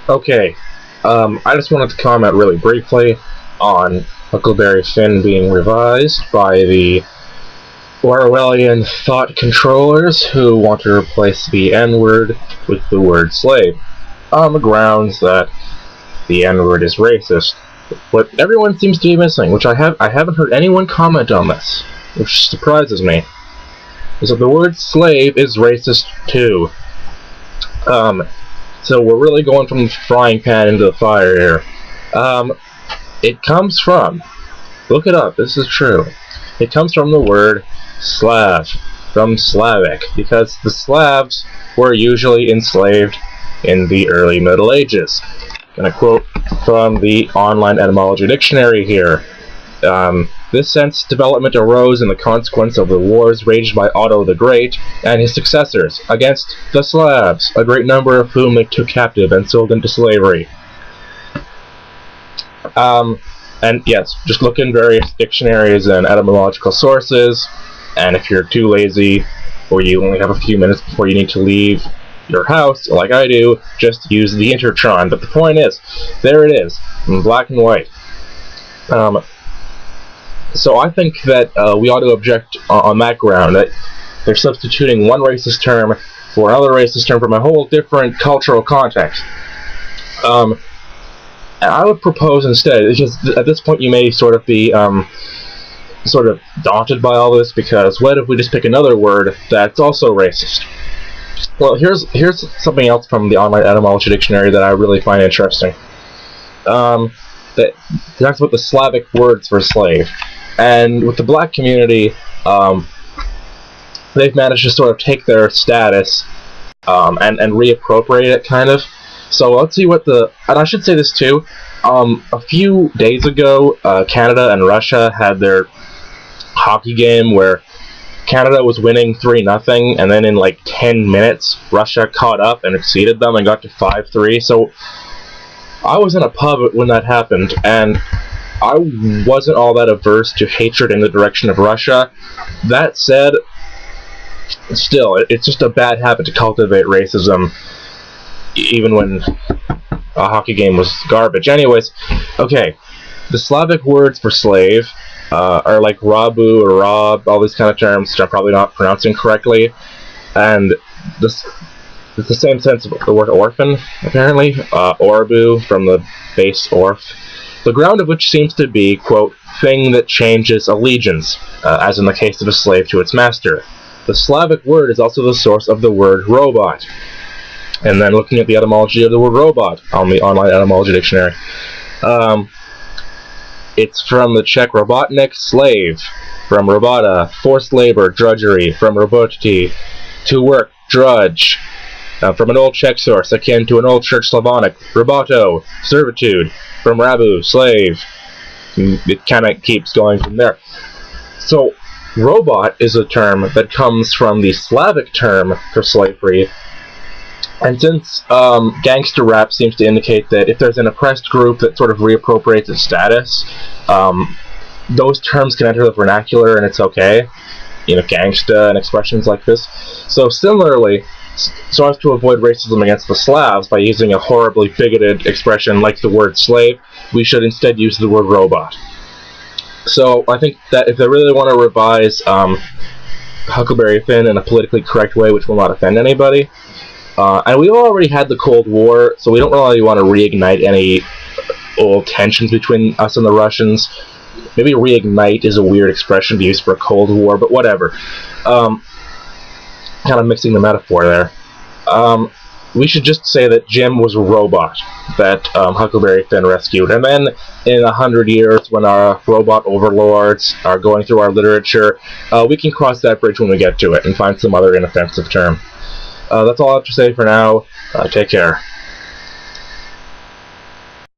Okay, I just wanted to comment really briefly on Huckleberry Finn being revised by the Orwellian thought controllers who want to replace the N-word with the word slave, on the grounds that the N-word is racist. What everyone seems to be missing, which I haven't heard anyone comment on this, which surprises me, is that the word slave is racist too. So we're really going from the frying pan into the fire here. It comes from, look it up, this is true. It comes from the word Slav, from Slavic, because the Slavs were usually enslaved in the early Middle Ages. I'm going to quote from the online etymology dictionary here. This sense development arose in the consequence of the wars waged by Otto the Great and his successors against the Slavs, a great number of whom they took captive and sold into slavery. And yes, just look in various dictionaries and etymological sources, and if you're too lazy, or you only have a few minutes before you need to leave your house, like I do, just use the Intertron. But the point is, there it is, in black and white. So I think that we ought to object on that ground, that they're substituting one racist term for another racist term from a whole different cultural context. And I would propose instead, because at this point you may sort of be sort of daunted by all this, because what if we just pick another word that's also racist? Well, here's something else from the online etymology dictionary that I really find interesting. That talks about the Slavic words for slave. And with the black community, they've managed to sort of take their status and reappropriate it, kind of. So let's see what the... And I should say this too. A few days ago, Canada and Russia had their hockey game where Canada was winning 3-0, and then in like 10 minutes, Russia caught up and exceeded them and got to 5-3. So I was in a pub when that happened, and I wasn't all that averse to hatred in the direction of Russia. That said, still, it's just a bad habit to cultivate racism, even when a hockey game was garbage. Anyways, okay, the Slavic words for slave are like Rabu or Rob, all these kind of terms, which I'm probably not pronouncing correctly, and this it's the same sense of the word orphan, apparently, Orbu, from the base orf, the ground of which seems to be, quote, thing that changes allegiance, as in the case of a slave to its master. The Slavic word is also the source of the word robot. And then looking at the etymology of the word robot on the online etymology dictionary, it's from the Czech robotnik, slave, from robota, forced labor, drudgery, from roboti, to work, drudge, from an old Czech source akin to an old Church Slavonic, roboto, servitude, from rabu, slave. It kind of keeps going from there. So, robot is a term that comes from the Slavic term for slavery. And since gangster rap seems to indicate that if there's an oppressed group that sort of reappropriates its status, those terms can enter the vernacular and it's okay. You know, gangsta and expressions like this. So similarly, so as to avoid racism against the Slavs by using a horribly bigoted expression like the word slave, we should instead use the word robot. So I think that if they really want to revise Huckleberry Finn in a politically correct way, which will not offend anybody, and we've already had the Cold War, so we don't really want to reignite any old tensions between us and the Russians. Maybe reignite is a weird expression to use for a Cold War, but whatever. Kind of mixing the metaphor there. We should just say that Jim was a robot that Huckleberry Finn rescued. And then in 100 years, when our robot overlords are going through our literature, we can cross that bridge when we get to it and find some other inoffensive term. That's all I have to say for now. Take care.